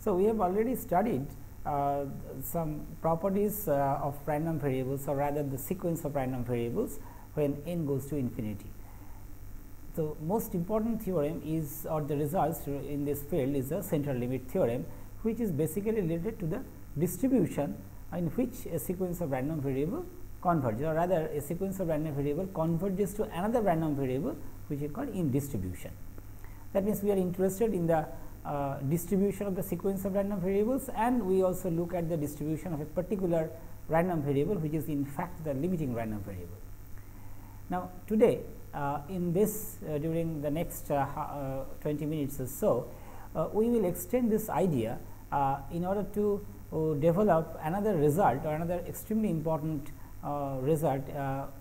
So, we have already studied some properties of random variables, or rather the sequence of random variables when n goes to infinity. So, most important theorem is, or the results in this field is the central limit theorem, which is basically related to the distribution in which a sequence of random variable converges, or rather a sequence of random variable converges to another random variable which is called in distribution. That means, we are interested in the distribution of the sequence of random variables, and we also look at the distribution of a particular random variable which is in fact the limiting random variable. Now, today in this during the next 20 minutes or so, we will extend this idea in order to develop another result, or another extremely important result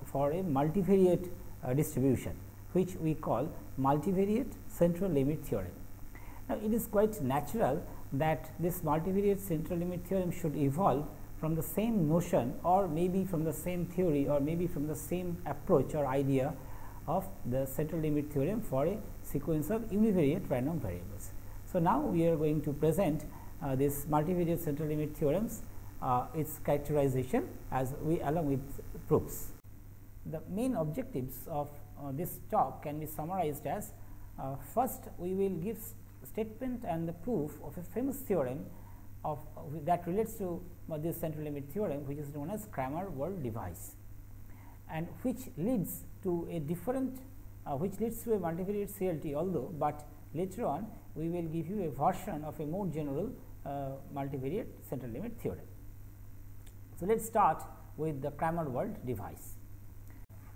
for a multivariate distribution, which we call multivariate central limit theorem. Now, it is quite natural that this multivariate central limit theorem should evolve from the same notion, or maybe from the same theory, or maybe from the same approach or idea of the central limit theorem for a sequence of univariate random variables. So, now we are going to present this multivariate central limit theorems, its characterization as we along with proofs. The main objectives of this talk can be summarized as first, we will give statement and the proof of a famous theorem of that relates to this central limit theorem, which is known as Cramer-Wald device, and which leads to a different which leads to a multivariate CLT, although, but later on we will give you a version of a more general multivariate central limit theorem. So, let us start with the Cramer-Wald device.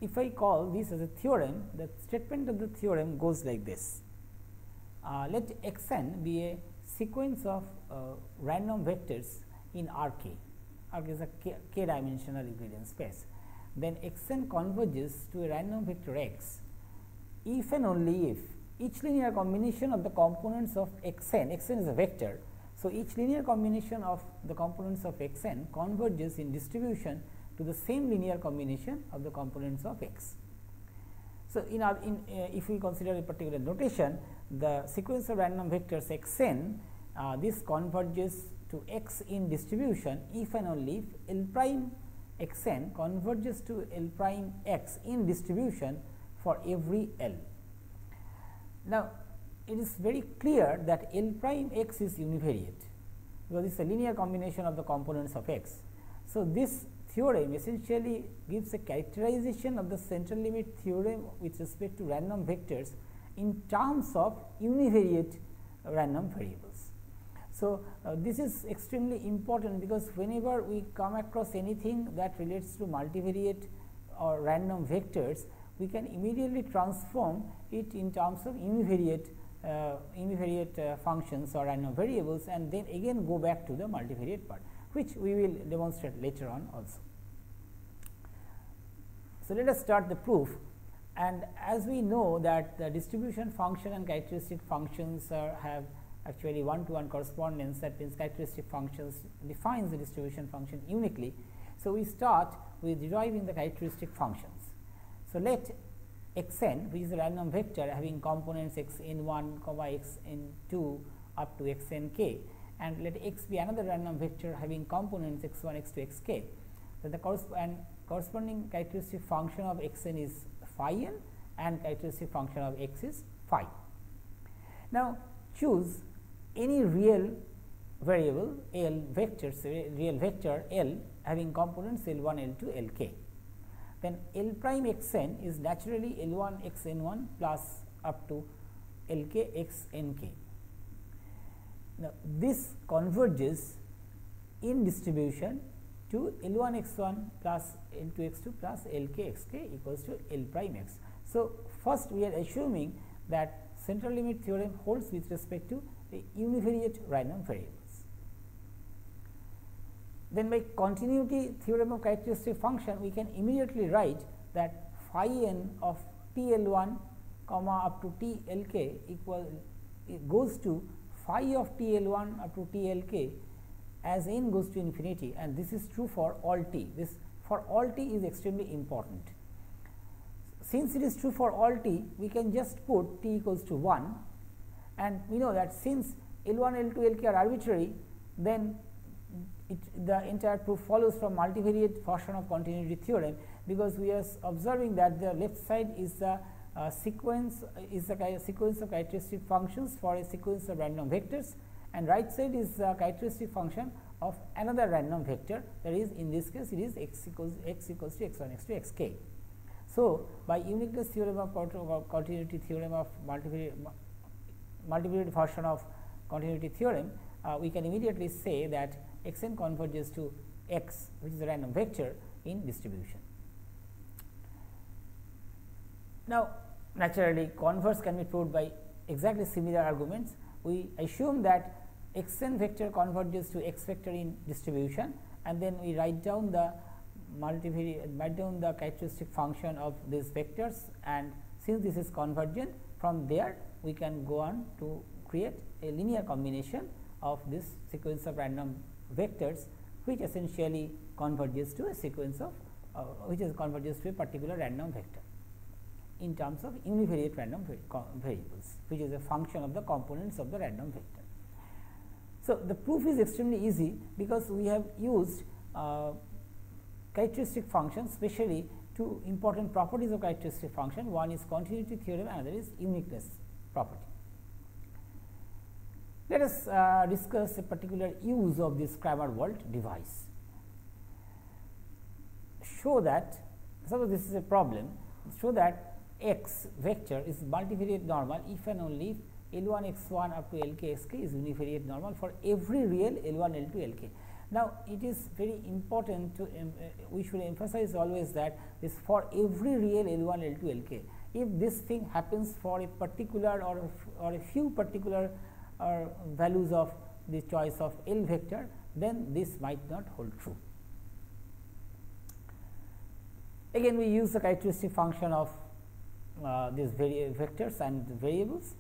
If I call this as a theorem, the statement of the theorem goes like this. Let x n be a sequence of random vectors in R k. R k is a k dimensional Euclidean space. Then x n converges to a random vector x if and only if each linear combination of the components of x n is a vector. So, each linear combination of the components of x n converges in distribution to the same linear combination of the components of x. So, if we consider a particular notation, the sequence of random vectors x n, this converges to x in distribution if and only if L prime x n converges to L prime x in distribution for every L. Now, it is very clear that L prime x is univariate, because it is a linear combination of the components of x. So, this theorem essentially gives a characterization of the central limit theorem with respect to random vectors in terms of univariate random variables. So, this is extremely important, because whenever we come across anything that relates to multivariate or random vectors, we can immediately transform it in terms of univariate functions or random variables, and then again go back to the multivariate part, which we will demonstrate later on also. So, let us start the proof, and as we know that the distribution function and characteristic functions have actually one-to-one correspondence, that means characteristic functions defines the distribution function uniquely. So, we start with deriving the characteristic functions. So, let x n, which is a random vector having components x n 1, x n 2 up to x n k, and let x be another random vector having components x 1, x 2, x k. So, the corresponding characteristic function of x n is phi n, and characteristic function of x is phi. Now, choose any real variable L vectors, real vector L having components L 1, L 2, L k. Then L prime x n is naturally L 1 x n 1 plus up to L k x n k. Now, this converges in distribution to L 1 x 1 plus L 2 x 2 plus L k x k equals to L prime x. So, first we are assuming that central limit theorem holds with respect to the univariate random variables. Then by continuity theorem of characteristic function, we can immediately write that phi n of T L 1 comma up to T L k goes to phi of T L 1 up to T L k as n goes to infinity, and this is true for all t. This for all t is extremely important. Since it is true for all t, we can just put t equals to 1, and we know that since L1, L2, Lk are arbitrary, then the entire proof follows from multivariate version of continuity theorem, because we are observing that the left side is the sequence of characteristic functions for a sequence of random vectors, and right side is the characteristic function of another random vector, that is, in this case it is x equals to x1, x2, xk. So, by uniqueness theorem of continuity theorem of multivariate version of continuity theorem, we can immediately say that x n converges to x, which is a random vector in distribution. Now, naturally converse can be proved by exactly similar arguments. We assume that x n vector converges to x vector in distribution, and then we write down the characteristic function of these vectors, and since this is convergent, from there we can go on to create a linear combination of this sequence of random vectors, which essentially converges to a sequence of converges to a particular random vector in terms of univariate random variables, which is a function of the components of the random vector. So, the proof is extremely easy, because we have used characteristic functions, especially two important properties of characteristic function. One is continuity theorem, another is uniqueness property. Let us discuss a particular use of this Cramer-Wald device. Show that, suppose this is a problem, show that x vector is multivariate normal if and only if L1 x1 up to Lk xk is univariate normal for every real L1 L2 Lk. Now, it is very important to we should emphasize always that this for every real L1 L2 Lk. If this thing happens for a particular or a few particular values of the choice of L vector, then this might not hold true. Again, we use the characteristic function of these vectors and variables.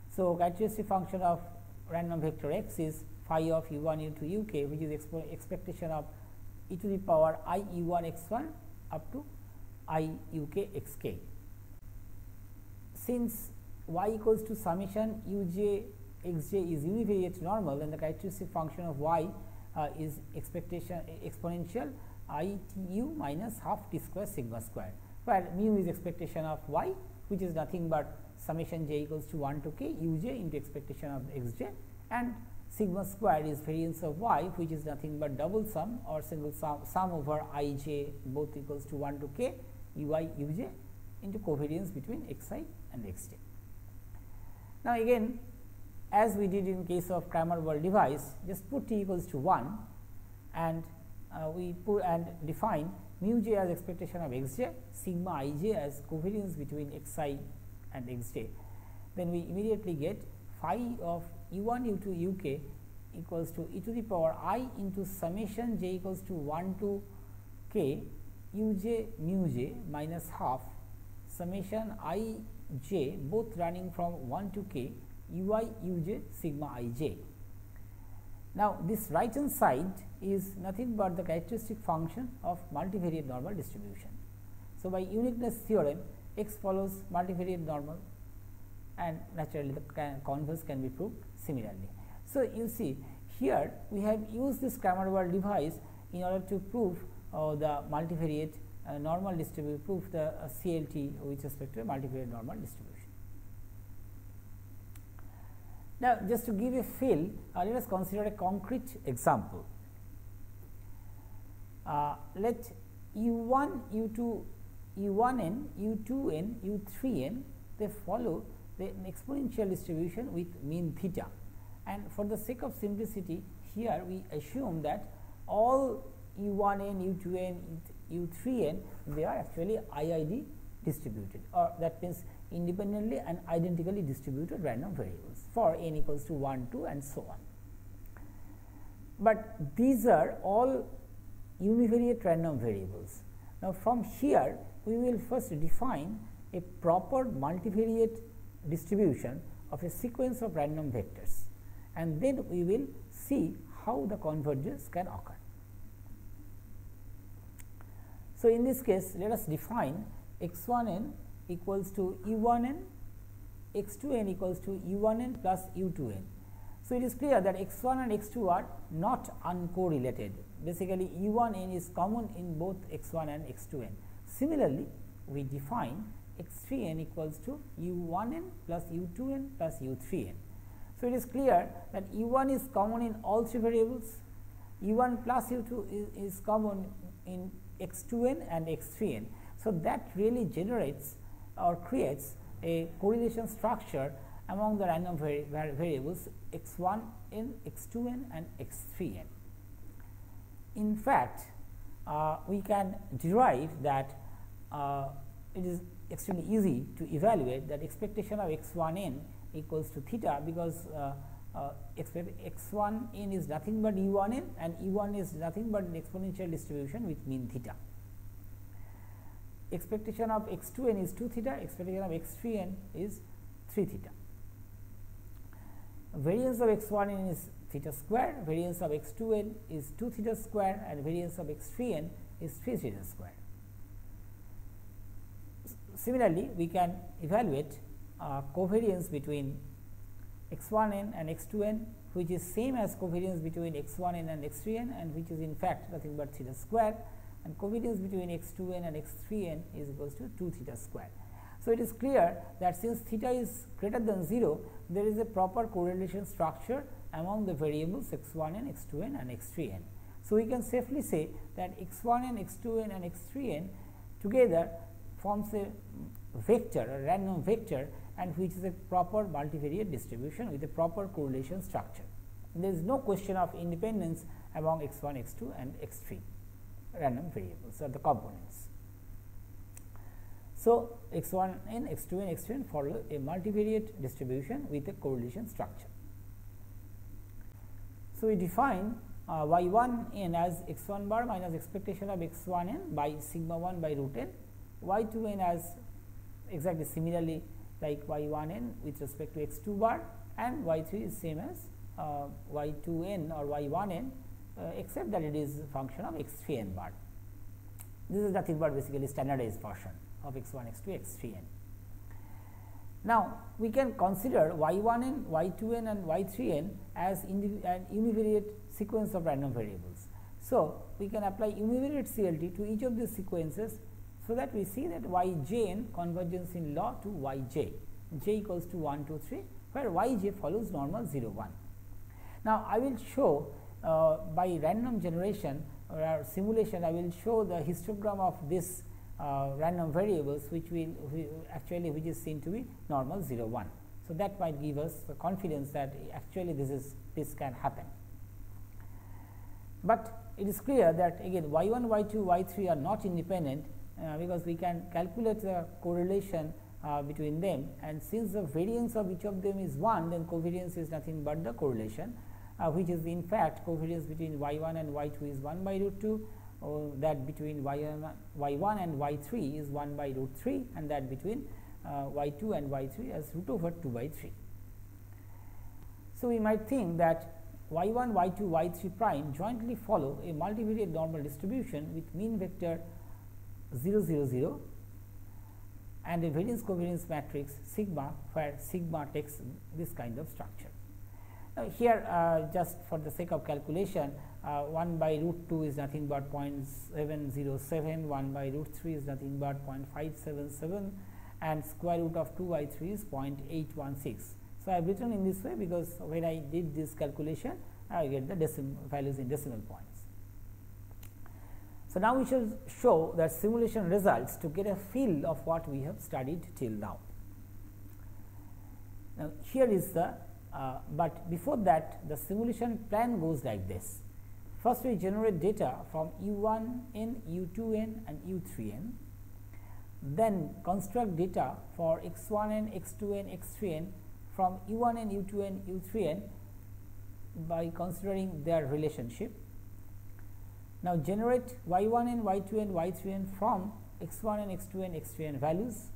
So, characteristic function of random vector x is phi of u1 u2 uk, which is expectation of e to the power I u1 x1 up to I uk xk. Since y equals to summation uj xj is univariate normal, and the characteristic function of y is exponential I t u minus half t square sigma square, where mu is expectation of y, which is nothing but summation j equals to 1 to k uj into expectation of xj, and sigma square is variance of y, which is nothing but double sum or single sum over ij both equals to 1 to k ui uj into covariance between xi and xj. Now, again, as we did in case of Cramer-Wald device, just put t equals to 1, and we put and define mu j as expectation of xj, sigma ij as covariance between xi and xj. Then we immediately get phi of u1 u2 uk equals to e to the power I into summation j equals to 1 to k uj mu j minus half summation I j both running from 1 to k ui uj sigma ij. Now, this right hand side is nothing but the characteristic function of multivariate normal distribution. So, by uniqueness theorem, x follows multivariate normal, and naturally the converse can be proved similarly. So, you see here we have used this Cramer-Wald device in order to prove the multivariate normal distribution, prove the CLT with respect to a multivariate normal distribution. Now, just to give a feel, let us consider a concrete example. Let u1, u2, u1n, u2n, u3n, they follow the exponential distribution with mean theta, and for the sake of simplicity, here we assume that all u1n, u2n, u3n, they are actually IID distributed, or that means independently and identically distributed random variables for n equals to 1, 2 and so on. But these are all univariate random variables. Now, from here we will first define a proper multivariate distribution of a sequence of random vectors, and then we will see how the convergence can occur. So, in this case, let us define x1n equals to u1n, x2n equals to u1n plus u2n. So, it is clear that x1 and x2 are not uncorrelated. Basically, u1n is common in both x1 and x2n. Similarly, we define x3n equals to u1n plus u2n plus u3n. So, it is clear that u1 is common in all three variables, u1 plus u2 is common in x2n and x3n. So, that really generates or creates a correlation structure among the random variables x1n, x2n and x3n. In fact, we can derive that it is extremely easy to evaluate that expectation of x1n equals to theta, because x1n is nothing but u1n and u1 is nothing but an exponential distribution with mean theta. Expectation of x2n is 2 theta, expectation of x3n is 3 theta. Variance of x1n is theta square, variance of x2n is 2 theta square, and variance of x3n is 3 theta square. Similarly, we can evaluate covariance between x1n and x2n, which is same as covariance between x1n and x3n, and which is in fact nothing but theta square, and covariance between x2n and x3n is equals to 2 theta square. So, it is clear that since theta is greater than 0, there is a proper correlation structure among the variables x1n, x2n and x3n. So, we can safely say that x1n, x2n and x3n together forms a vector, a random vector, and which is a proper multivariate distribution with a proper correlation structure. There is no question of independence among x1, x2 and x3 random variables or the components. So, x1n, x2 and x3n follow a multivariate distribution with a correlation structure. So, we define y1n as x1 bar minus expectation of x1n by sigma 1 by root n, y2n as exactly similarly like y1n with respect to x2 bar, and y3 is same as y2n or y1n, except that it is a function of x3n bar. This is nothing but basically standardized version of x1, x2, x3n. Now, we can consider y1n, y2n and y3n as an univariate sequence of random variables. So, we can apply univariate CLT to each of these sequences, so that we see that yjn converges in law to yj, j equals to 1, 2, 3, where yj follows normal 0, 1. Now, I will show by random generation or simulation, I will show the histogram of this random variables, which is seen to be normal 0, 1. So, that might give us the confidence that actually this can happen. But it is clear that again y1, y2, y3 are not independent, because we can calculate the correlation between them, and since the variance of each of them is 1, then covariance is nothing but the correlation, which is in fact covariance between y1 and y2 is 1 by root 2, or that between y1 and y3 is 1 by root 3, and that between y2 and y3 as root over 2 by 3. So, we might think that y1, y2, y3 prime jointly follow a multivariate normal distribution with mean vector 0, 0, 0 and a variance covariance matrix sigma, where sigma takes this kind of structure. Now, here just for the sake of calculation, 1 by root 2 is nothing but 0.707, 1 by root 3 is nothing but 0.577, and square root of 2 by 3 is 0.816. So, I have written in this way because when I did this calculation, I get the values in decimal points. So, now we shall show the simulation results to get a feel of what we have studied till now. Now, here is the but before that, the simulation plan goes like this. First, we generate data from u1n, u2n and u3n, then construct data for x1n, x2n, x3n from u1n, u2n, u3n by considering their relationship. Now, generate y1n, y2n, y3n from x1n, x2n, x3n values.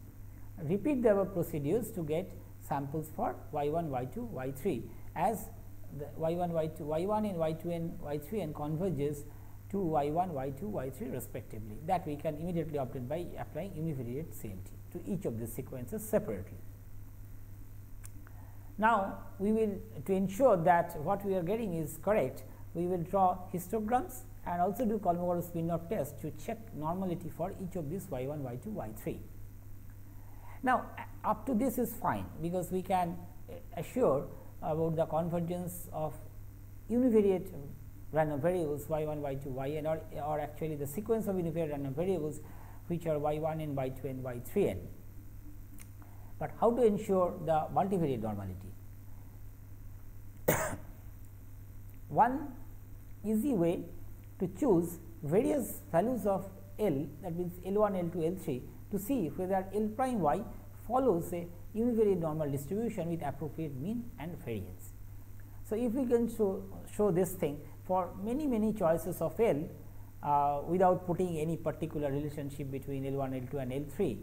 Repeat the above procedures to get samples for y1, y2, y3, as the y1, y2, y1 and y2n, y3n converges to y1, y2, y3 respectively. That we can immediately obtain by applying univariate CLT to each of these sequences separately. Now, we will, to ensure that what we are getting is correct, we will draw histograms and also do Kolmogorov-Smirnov test to check normality for each of these y1, y2, y3. Now, up to this is fine, because we can assure about the convergence of univariate random variables y1, y2, yn, or actually the sequence of univariate random variables which are y1 n, y2 n, y3 n. But how to ensure the multivariate normality? One easy way to choose various values of L, that means L1, L2, L3, to see whether L prime y follows a univariate normal distribution with appropriate mean and variance. So, if we can show this thing for many choices of L without putting any particular relationship between L1, L2 and L3,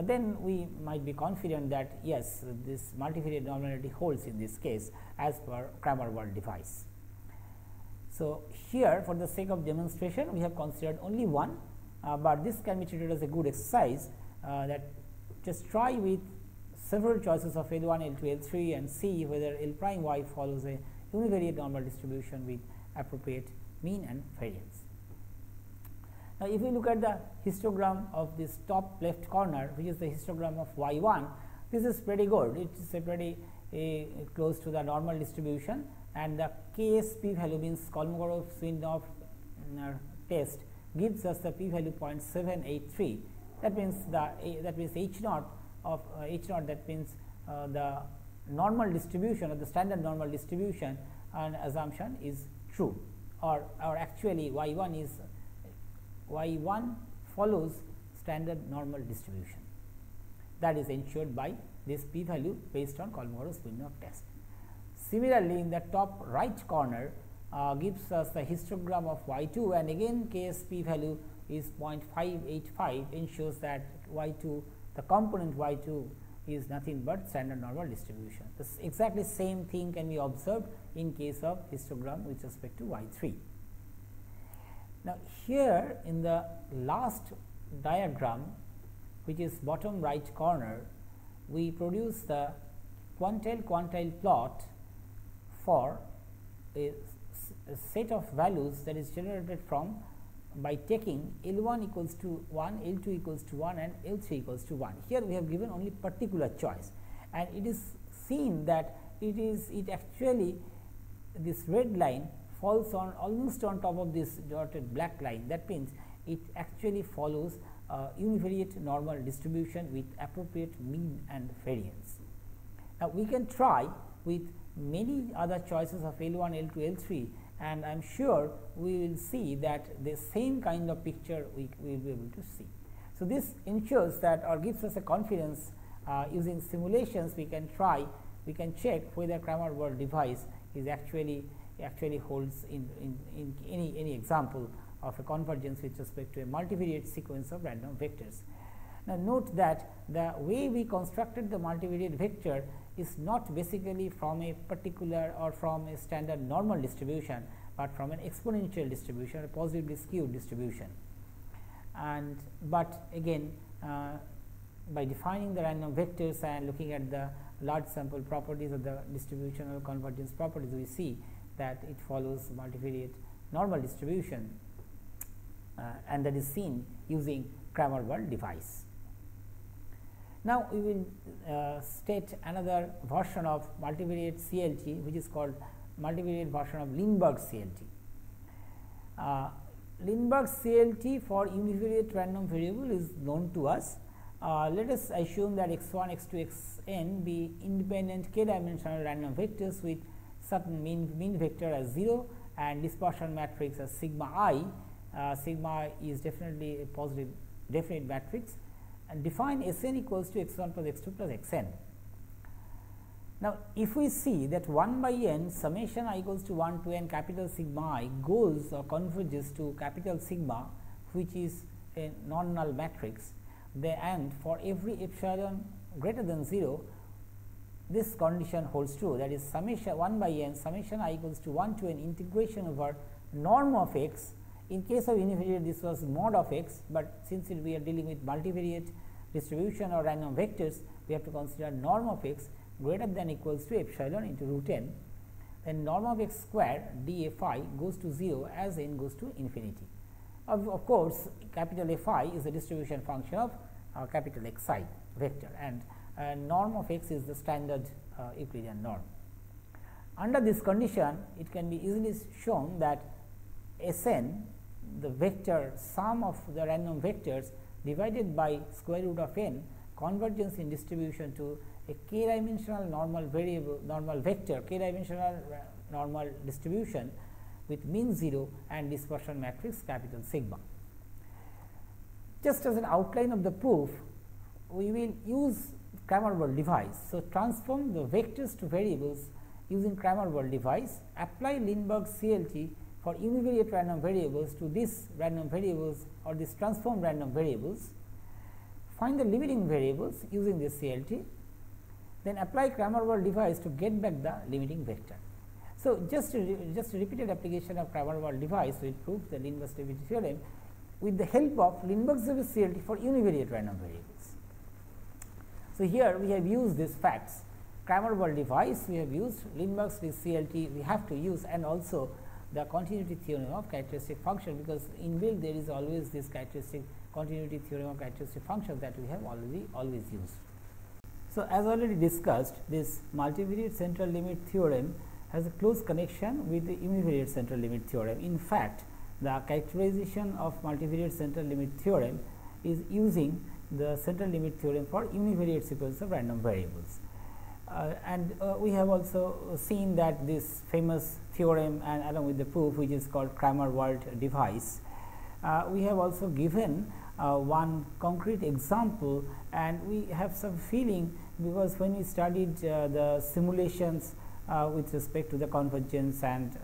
then we might be confident that yes, this multivariate normality holds in this case as per Cramer-Wald device. So, here for the sake of demonstration we have considered only one, but this can be treated as a good exercise, that just try with several choices of L1, L2, L3 and see whether L prime y follows a univariate normal distribution with appropriate mean and variance. Now, if we look at the histogram of this top left corner, which is the histogram of y1, this is pretty good. It is a pretty close to the normal distribution, and the Ks p value means Kolmogorov-Smirnov test gives us the p value 0.783. That means h naught of h naught, that means the normal distribution or the standard normal distribution and assumption is true, or actually y1 follows standard normal distribution. That is ensured by this p value based on Kolmogorov-Smirnov test. Similarly, in the top right corner gives us the histogram of y2, and again Ks p value is 0.585, ensures that y2, the component y2 is nothing but standard normal distribution. This exactly same thing can be observed in case of histogram with respect to y3. Now, here in the last diagram, which is bottom right corner, we produce the quantile plot for a set of values that is generated from by taking L1 equals to 1, L2 equals to 1 and L3 equals to 1. Here we have given only particular choice, and it is seen that it actually, this red line falls on almost on top of this dotted black line. That means it actually follows univariate normal distribution with appropriate mean and variance. Now, we can try with many other choices of L1, L2, L3, and I am sure we will see that the same kind of picture we will be able to see. So, this ensures that, or gives us a confidence using simulations we can check whether Cramer-Wald device is actually holds in any example of a convergence with respect to a multivariate sequence of random vectors. Now, note that the way we constructed the multivariate vector is not basically from a particular or from a standard normal distribution, but from an exponential distribution, a positively skewed distribution. But again, by defining the random vectors and looking at the large sample properties of the distributional convergence properties, we see that it follows multivariate normal distribution, and that is seen using Cramer-Wald device. Now, we will state another version of multivariate CLT, which is called multivariate version of Lindeberg CLT. Lindeberg CLT for univariate random variable is known to us. Let us assume that x1, x2, xn be independent k-dimensional random vectors with certain mean vector as 0 and dispersion matrix as sigma I. Sigma is definitely a positive definite matrix, and define Sn equals to x1 plus x2 plus xn. Now, if we see that 1 by n summation I equals to 1 to n capital sigma I goes or converges to capital sigma, which is a non-null matrix, and for every epsilon greater than 0, this condition holds true, that is summation 1 by n summation I equals to 1 to n integration over norm of x. In case of univariate, this was mod of x, but since we are dealing with multivariate distribution or random vectors, we have to consider norm of x. greater than equals to epsilon into root n, then norm of x square d f I goes to 0 as n goes to infinity. Of course, capital F I is a distribution function of capital X I vector, and norm of x is the standard Euclidean norm. Under this condition, it can be easily shown that Sn, the vector sum of the random vectors divided by square root of n, converges in distribution to a k dimensional normal vector, k dimensional normal distribution with mean 0 and dispersion matrix capital sigma. Just as an outline of the proof, we will use Cramer-Wald device. So, transform the vectors to variables using Cramer-Wald device, apply Lindeberg CLT for univariate random variables to these random variables or these transformed random variables, find the limiting variables using this CLT, then apply Cramer-Wald device to get back the limiting vector. So, just a repeated application of Cramer-Wald device will prove the Lindeberg stability theorem with the help of Lindeberg's CLT for univariate random variables. So, here we have used these facts, Cramer-Wald device we have used, Lindeberg's CLT we have to use, and also the continuity theorem of characteristic function, because inbuilt there is always this characteristic continuity theorem of characteristic function that we have always used. So, as already discussed, this multivariate central limit theorem has a close connection with the univariate central limit theorem. In fact, the characterization of multivariate central limit theorem is using the central limit theorem for univariate sequence of random variables. We have also seen that this famous theorem and along with the proof, which is called Cramer-Wald device. We have also given one concrete example, and we have some feeling, because when we studied the simulations with respect to the convergence and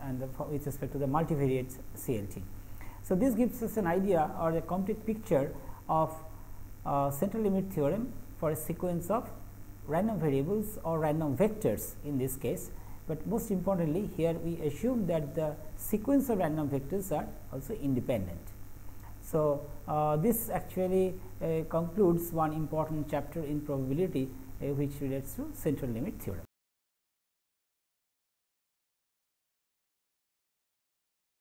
with respect to the multivariate CLT. So, this gives us an idea or a complete picture of central limit theorem for a sequence of random variables or random vectors in this case, but most importantly here we assume that the sequence of random vectors are also independent. So, this actually concludes one important chapter in probability which relates to central limit theorem.